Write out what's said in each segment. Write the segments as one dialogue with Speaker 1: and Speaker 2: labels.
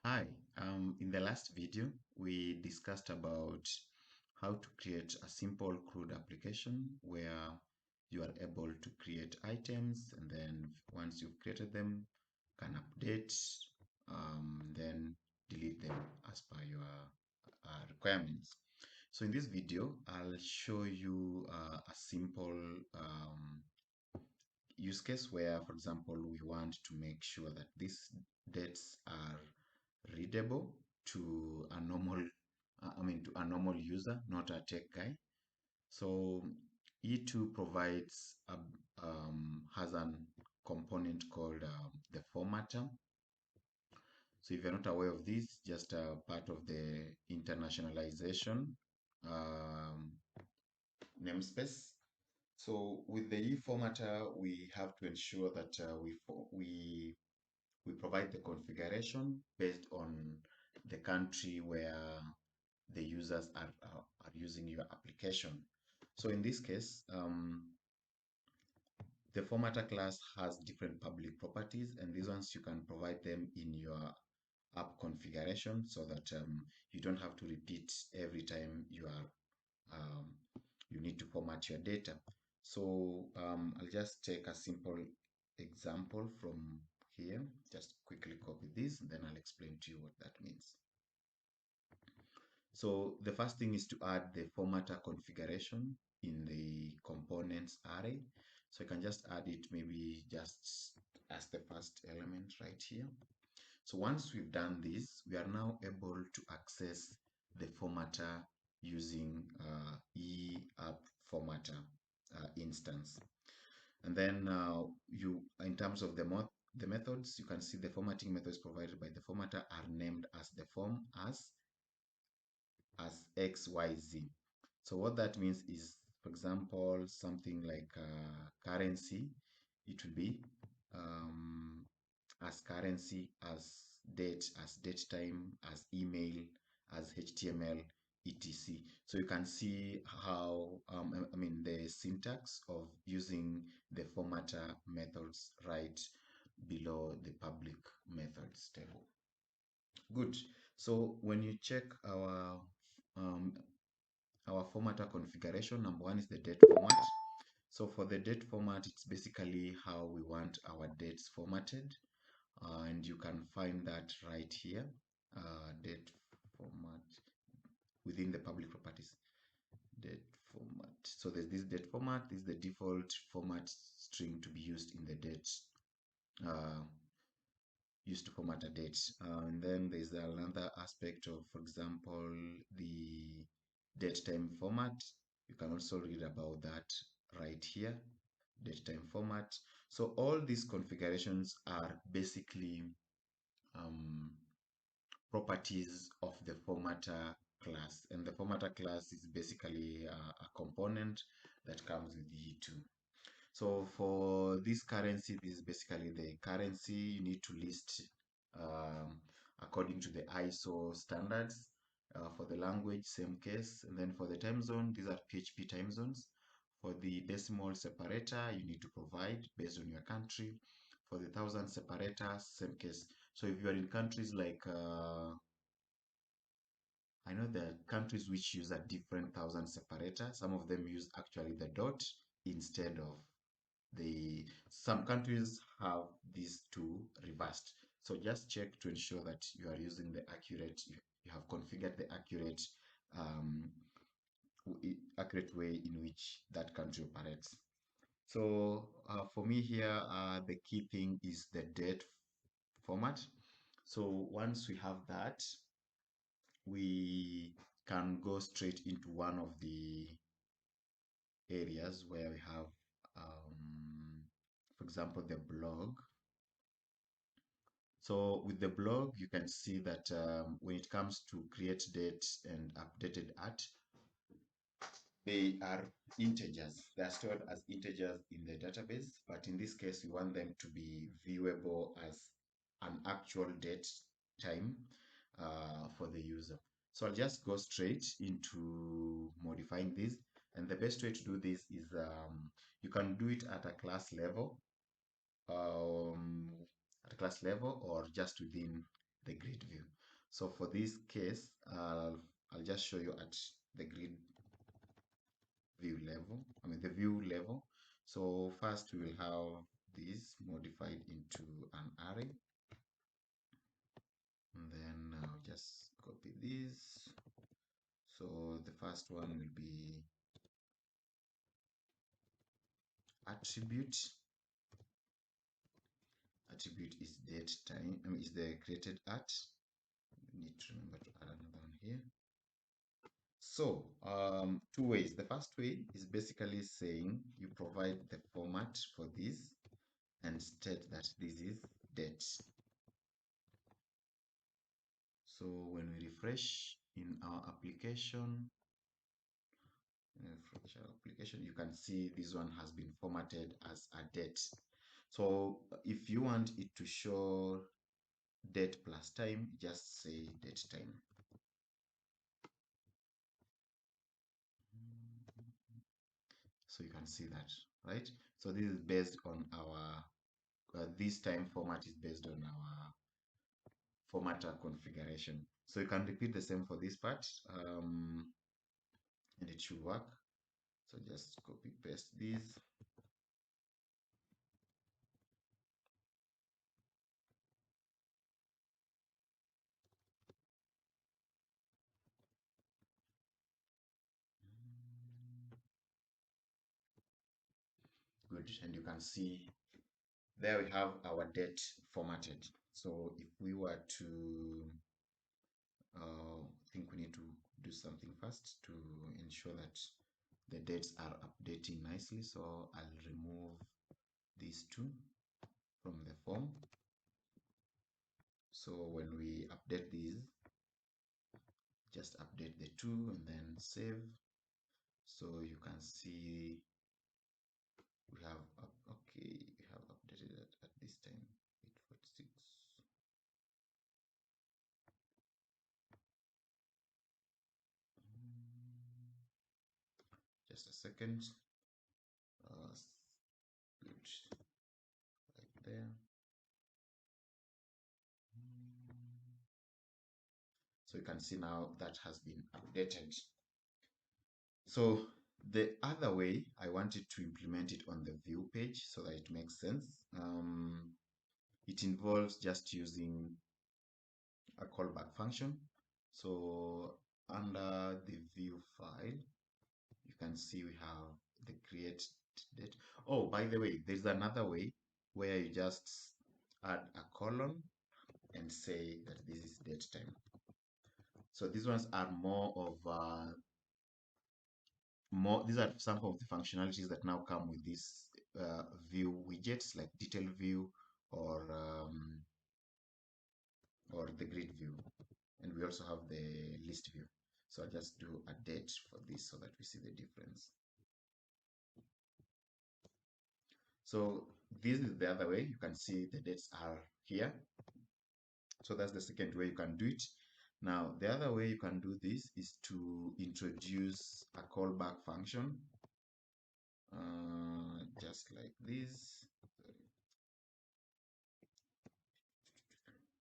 Speaker 1: Hi, in the last video, we discussed about how to create a simple CRUD application where you are able to create items, and then once you've created them, can update, then delete them as per your requirements. So in this video, I'll show you a simple use case where, for example, we want to make sure that these dates are readable to a normal, to a normal user, not a tech guy. So E2 provides has an component called the formatter. So if you're not aware of this, just part of the internationalization um, namespace. So with the E formatter, we have to ensure that we provide the configuration based on the country where the users are using your application. So in this case, the formatter class has different public properties, and these ones you can provide them in your app configuration so that you don't have to repeat every time um, you need to format your data. So I'll just take a simple example from here. Just quickly copy this, and then I'll explain to you what that means. So the first thing is to add the formatter configuration in the components array. So I can just add it maybe just as the first element right here. So once we've done this, we are now able to access the formatter using e-app formatter instance. And then in terms of the methods, you can see the formatting methods provided by the formatter are named as the form as XYZ. So what that means is, for example, something like currency, it will be um, as currency, as date time, as email, as HTML, etc. So you can see how, the syntax of using the formatter methods right below the public methods table. Good. So when you check um, our formatter configuration, number one is the date format. So for the date format, it's basically how we want our dates formatted. And you can find that right here, date format within the public properties. Date format. So there's this date format. This is the default format string to be used in the date, uh, used to format a date. And then there's another aspect of, for example, the date time format. You can also read about that right here, date time format. So all these configurations are basically um, properties of the formatter class, and the formatter class is basically a component that comes with E2. So for this currency, this is basically the currency you need to list um, according to the ISO standards. For the language, same case. And then for the time zone, these are PHP time zones. For the decimal separator, you need to provide based on your country. For the thousand separator, same case. So if you are in countries like, I know there are countries which use a different thousand separator. Some of them use actually the dot instead of some countries have these two reversed. So just check to ensure that you are using the accurate, you have configured the um, accurate way in which that country operates. So for me here, the key thing is the date format. So once we have that, we can go straight into one of the areas where we have, for example, the blog. So with the blog, you can see that when it comes to create date and updated art, they are integers. They are stored as integers in the database, but in this case, we want them to be viewable as an actual date time for the user. So I'll just go straight into modifying this. And the best way to do this is you can do it at a class level, um, or just within the grid view. So for this case, I'll just show you at the grid view level, the view level. So first we will have this modified into an array, and then I'll just copy this. So the first one will be attribute. Attribute is date time, is the created at. You need to remember to add another one here. So two ways. The first way is basically saying you provide the format for this and state that this is date. So when we refresh in our application, you can see this one has been formatted as a date. So if you want it to show date plus time, just say date time. So you can see that, right? So this is based on our this time format is based on our formatter configuration. So you can repeat the same for this part, and it should work. So just copy paste this. Good, and you can see there we have our date formatted. So if we were to I think we need to do something first to ensure that the dates are updating nicely. So I'll remove these two from the form. So when we update these, just update the two and then save. So you can see we have we have updated it at this time 846. Just a second. Good, right there. So you can see now that has been updated. So the other way, I wanted to implement it on the view page so that it makes sense. It involves just using a callback function. So under the view file, you can see we have the create date. Oh, by the way, there's another way where you just add a colon and say that this is date time. So these ones are more of these are some of the functionalities that now come with this view widgets, like detail view or the grid view, and we also have the list view. So I'll just do a date for this so that we see the difference. So this is the other way. You can see the dates are here. So that's the second way you can do it. Now, the other way you can do this is to introduce a callback function, just like this.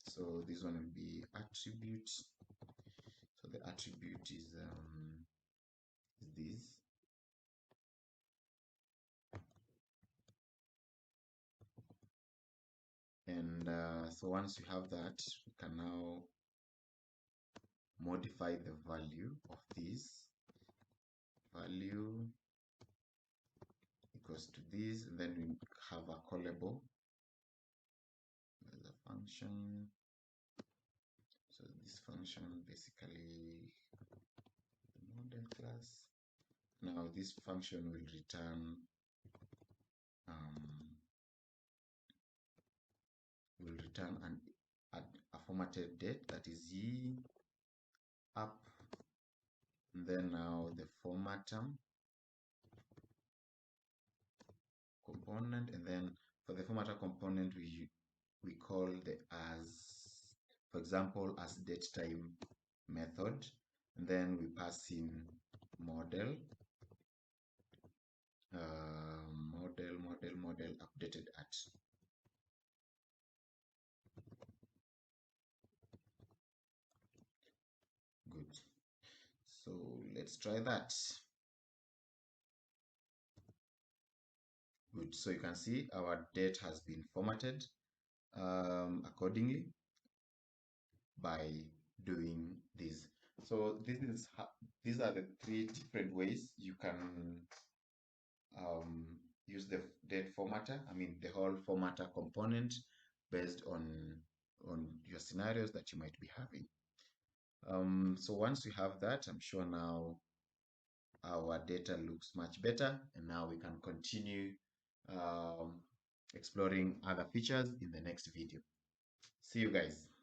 Speaker 1: So this one will be attribute. So the attribute is this. And so once you have that, you can now modify the value of this. Value equals to this, and then we have a callable. There's a function. So this function basically the model class. Now this function will return a formatted date, that is y up, and then now the formatter component, and then for the formatter component we call the as, for example, as date time method, and then we pass in model model updated at. So let's try that. Good. So you can see our date has been formatted accordingly by doing this. So these are the three different ways you can um, use the date formatter. I mean the whole formatter component based on your scenarios that you might be having. So once we have that, I'm sure now our data looks much better, and now we can continue um, exploring other features in the next video. See you guys.